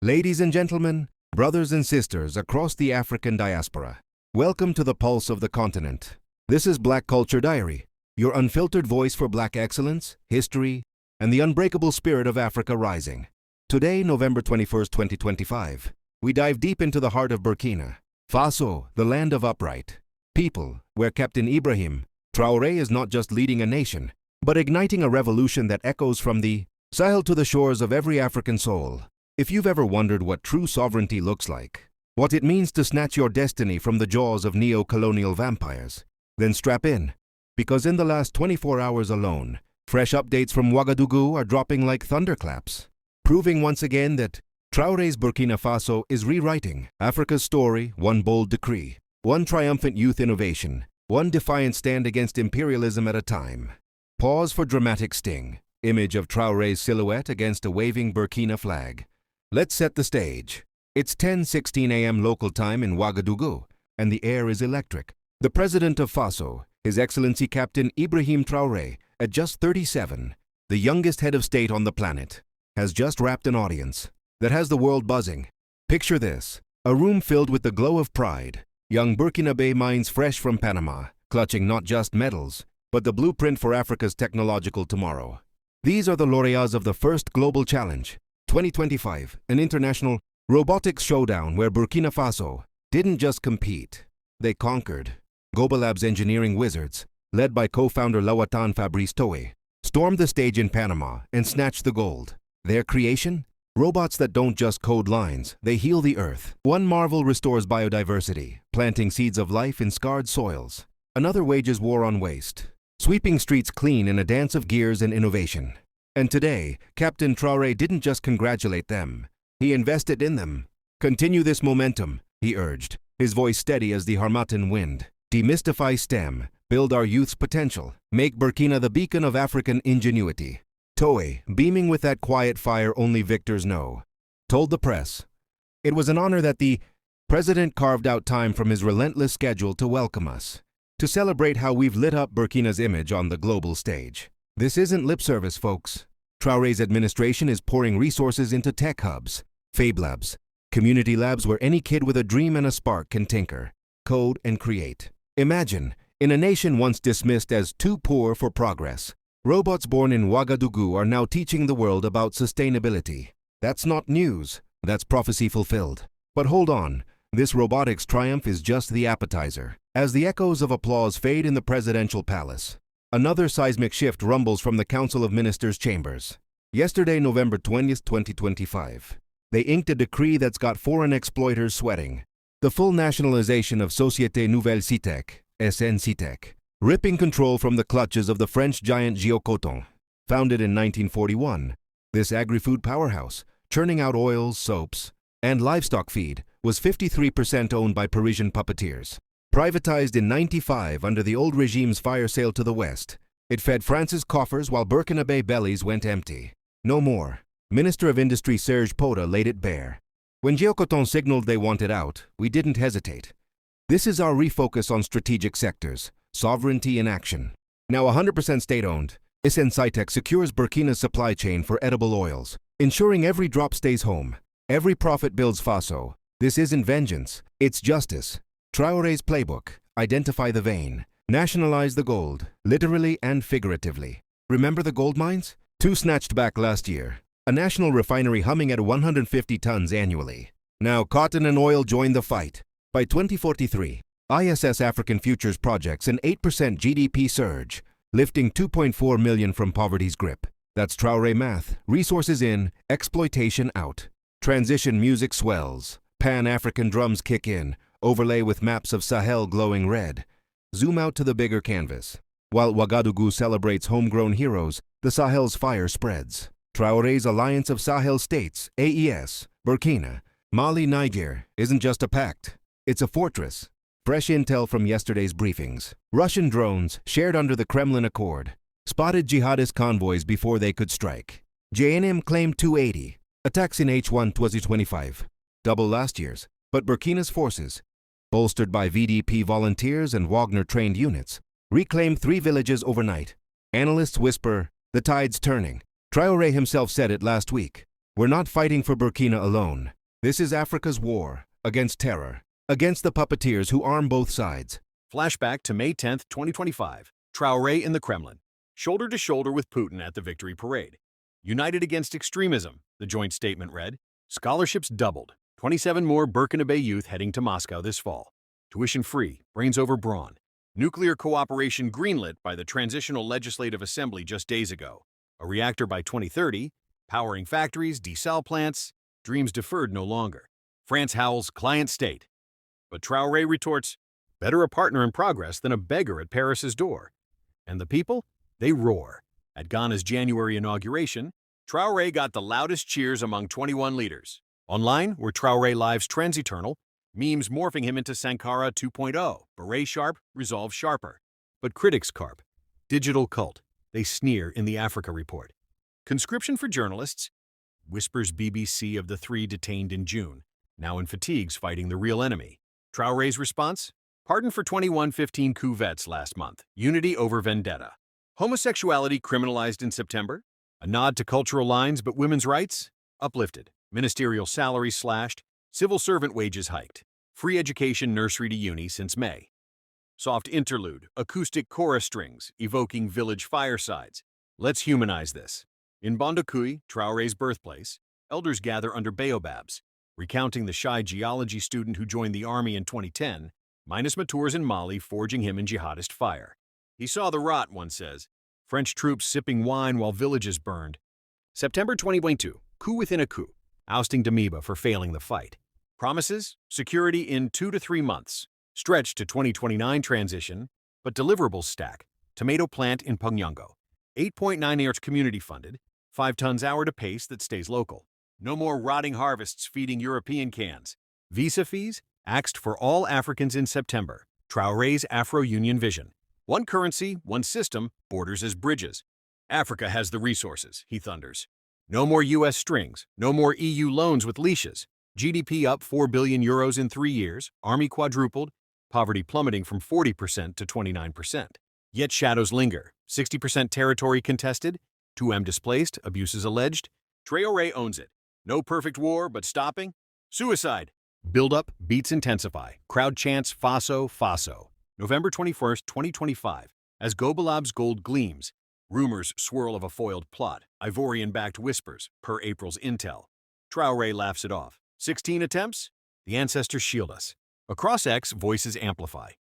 Ladies and gentlemen, brothers and sisters across the African diaspora, welcome to the pulse of the continent. This is Black Culture Diary, your unfiltered voice for Black excellence, history, and the unbreakable spirit of Africa rising. Today, November 21st, 2025, we dive deep into the heart of Burkina Faso, the land of upright people, where Captain Ibrahim Traoré is not just leading a nation, but igniting a revolution that echoes from the Sahel to the shores of every African soul. If you've ever wondered what true sovereignty looks like, what it means to snatch your destiny from the jaws of neo-colonial vampires, then strap in, because in the last 24 hours alone, fresh updates from Ouagadougou are dropping like thunderclaps, proving once again that Traoré's Burkina Faso is rewriting Africa's story, one bold decree, one triumphant youth innovation, one defiant stand against imperialism at a time. Pause for dramatic sting. Image of Traoré's silhouette against a waving Burkina flag. Let's set the stage. It's 10:16 a.m. local time in Ouagadougou, and the air is electric. The president of Faso, His Excellency Captain Ibrahim Traoré, at just 37, the youngest head of state on the planet, has just wrapped an audience that has the world buzzing. Picture this, a room filled with the glow of pride. Young Burkinabè minds fresh from Panama, clutching not just medals, but the blueprint for Africa's technological tomorrow. These are the laureates of the first Global Challenge 2025, an international robotics showdown where Burkina Faso didn't just compete, they conquered. Gobelab's engineering wizards, led by co-founder Lawatan Fabrice Toé, stormed the stage in Panama and snatched the gold. Their creation? Robots that don't just code lines, they heal the earth. One marvel restores biodiversity, planting seeds of life in scarred soils. Another wages war on waste, sweeping streets clean in a dance of gears and innovation. And today, Captain Traoré didn't just congratulate them, he invested in them. Continue this momentum, he urged, his voice steady as the Harmattan wind. Demystify STEM, build our youth's potential, make Burkina the beacon of African ingenuity. Toé, beaming with that quiet fire only victors know, told the press, "It was an honor that the president carved out time from his relentless schedule to welcome us, to celebrate how we've lit up Burkina's image on the global stage." This isn't lip service, folks. Traoré's administration is pouring resources into tech hubs, Fab Labs, community labs where any kid with a dream and a spark can tinker, code, and create. Imagine, in a nation once dismissed as too poor for progress, robots born in Ouagadougou are now teaching the world about sustainability. That's not news, that's prophecy fulfilled. But hold on, this robotics triumph is just the appetizer. As the echoes of applause fade in the presidential palace, another seismic shift rumbles from the Council of Ministers' chambers. Yesterday, November 20th, 2025, they inked a decree that's got foreign exploiters sweating. The full nationalization of Nationalized, SN-Citec, ripping control from the clutches of the French giant Géocoton. Founded in 1941, this agri-food powerhouse, churning out oils, soaps, and livestock feed, was 53% owned by Parisian puppeteers. Privatized in '95 under the old regime's fire sale to the west, it fed France's coffers while Burkinabè bellies went empty. No more. Minister of Industry Serge Poda laid it bare. When Géocoton signaled they wanted out, we didn't hesitate. This is our refocus on strategic sectors, sovereignty in action. Now 100% state-owned, SN-Citec secures Burkina's supply chain for edible oils, ensuring every drop stays home. Every profit builds Faso. This isn't vengeance, it's justice. Traoré's playbook, identify the vein, nationalize the gold, literally and figuratively. Remember the gold mines? 2 snatched back last year. A national refinery humming at 150 tons annually. Now cotton and oil join the fight. By 2043, ISS African Futures projects an 8% GDP surge, lifting 2.4 million from poverty's grip. That's Traoré math, resources in, exploitation out. Transition music swells, Pan-African drums kick in, overlay with maps of Sahel glowing red. Zoom out to the bigger canvas. While Ouagadougou celebrates homegrown heroes, the Sahel's fire spreads. Traoré's alliance of Sahel states, AES, Burkina, Mali, Niger, isn't just a pact. It's a fortress. Fresh intel from yesterday's briefings. Russian drones, shared under the Kremlin Accord, spotted jihadist convoys before they could strike. JNIM claimed 280. Attacks in H1 2025, double last year's. But Burkina's forces, bolstered by VDP volunteers and Wagner-trained units, reclaimed 3 villages overnight. Analysts whisper, the tide's turning. Traoré himself said it last week. We're not fighting for Burkina alone. This is Africa's war against terror, against the puppeteers who arm both sides. Flashback to May 10, 2025. Traore in the Kremlin, shoulder to shoulder with Putin at the victory parade. United against extremism, the joint statement read. Scholarships doubled. 27 more Burkinabè youth heading to Moscow this fall. Tuition free, brains over brawn. Nuclear cooperation greenlit by the Transitional Legislative Assembly just days ago. A reactor by 2030, powering factories, desal plants, dreams deferred no longer. France howls client state. But Traoré retorts, better a partner in progress than a beggar at Paris's door. And the people? They roar. At Ghana's January inauguration, Traoré got the loudest cheers among 21 leaders. Online, where Traoré lives trends eternal, memes morphing him into Sankara 2.0, beret sharp, resolve sharper. But critics carp. Digital cult. They sneer in the Africa Report. Conscription for journalists. Whispers BBC of the 3 detained in June, now in fatigues fighting the real enemy. Traoré's response? Pardon for 2115 coup vets last month. Unity over vendetta. Homosexuality criminalized in September? A nod to cultural lines, but women's rights? Uplifted. Ministerial salaries slashed. Civil servant wages hiked. Free education nursery to uni since May. Soft interlude. Acoustic chorus strings, evoking village firesides. Let's humanize this. In Bondoukoui, Traoré's birthplace, elders gather under baobabs, recounting the shy geology student who joined the army in 2010, minus Matours in Mali forging him in jihadist fire. He saw the rot, one says. French troops sipping wine while villages burned. September 2022, coup within a coup, ousting Damiba for failing the fight. Promises? Security in 2 to 3 months. Stretched to 2029 transition, but deliverables stack. Tomato plant in Punyongo. 8.9 acres community funded, 5 tons hour to pace that stays local. No more rotting harvests feeding European cans. Visa fees? Axed for all Africans in September. Traoré's Afro-Union vision. One currency, one system, borders as bridges. Africa has the resources, he thunders. No more US strings, no more EU loans with leashes. GDP up 4 billion euros in 3 years, army quadrupled, poverty plummeting from 40% to 29%. Yet shadows linger, 60% territory contested, 2M displaced, abuses alleged. Traoré owns it. No perfect war, but stopping? Suicide. Build-up, beats intensify. Crowd chants Faso, Faso. November 21st, 2025. As Gobelab's gold gleams, rumors swirl of a foiled plot, Ivorian-backed whispers, per April's intel. Traoré laughs it off. 16 attempts? The ancestors shield us. Across X, voices amplify.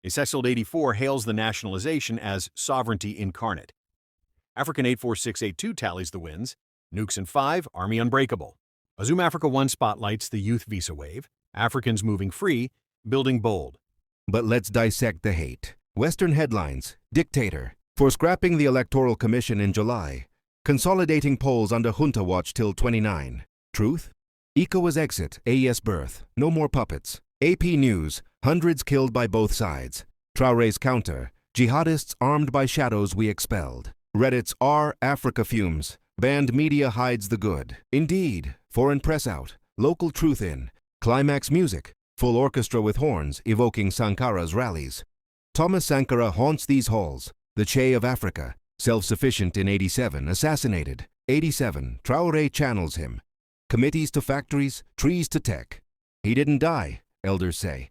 Essexiled 84 hails the nationalization as sovereignty incarnate. African 84682 tallies the wins. Nukes in 5, Army unbreakable. A Zoom Africa 1 spotlights the youth visa wave. Africans moving free, building bold. But let's dissect the hate. Western headlines, dictator, for scrapping the Electoral Commission in July, consolidating polls under junta watch till 29. Truth? ECOWAS exit, AES birth, no more puppets. AP News, hundreds killed by both sides. Traoré's counter, jihadists armed by shadows we expelled. Reddit's Africa fumes, banned media hides the good. Indeed, foreign press out, local truth in. Climax music, full orchestra with horns evoking Sankara's rallies. Thomas Sankara haunts these halls, the Che of Africa, self-sufficient in 87, assassinated. 87, Traoré channels him. Committees to factories, trees to tech. He didn't die, elders say.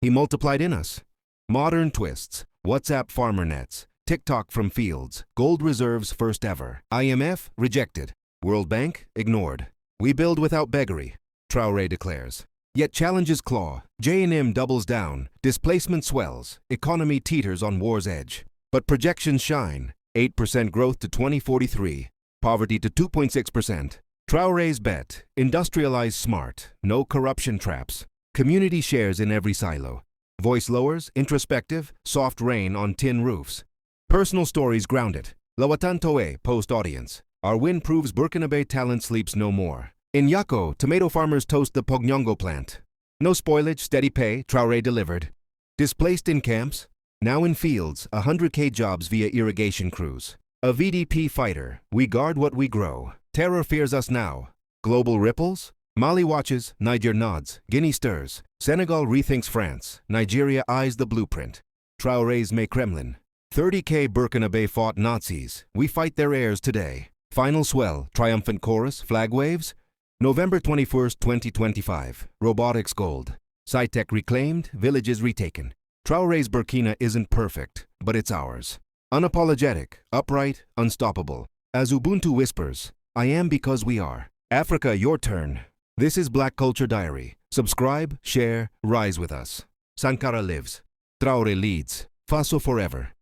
He multiplied in us. Modern twists, WhatsApp farmer nets, TikTok from fields, gold reserves first ever. IMF rejected, World Bank ignored. We build without beggary, Traoré declares. Yet challenges claw, JNIM doubles down, displacement swells, economy teeters on war's edge. But projections shine, 8% growth to 2043, poverty to 2.6%. Traoré's bet, industrialize smart, no corruption traps. Community shares in every silo. Voice lowers, introspective, soft rain on tin roofs. Personal stories grounded. Lawatan Toé, post audience. Our win proves Burkinabè talent sleeps no more. In Yako, tomato farmers toast the Punyongo plant. No spoilage, steady pay, Traoré delivered. Displaced in camps, now in fields, 100K jobs via irrigation crews. A VDP fighter, we guard what we grow. Terror fears us now. Global ripples? Mali watches, Niger nods, Guinea stirs. Senegal rethinks France, Nigeria eyes the blueprint. Traoré's May Kremlin. 30K Burkinabè fought Nazis, we fight their heirs today. Final swell, triumphant chorus, flag waves. November 21st, 2025. Robotics gold. SN-Citec reclaimed, villages retaken. Traore's Burkina isn't perfect, but it's ours. Unapologetic, upright, unstoppable. As Ubuntu whispers, I am because we are. Africa, your turn. This is Black Culture Diary. Subscribe, share, rise with us. Sankara lives. Traore leads. Faso forever.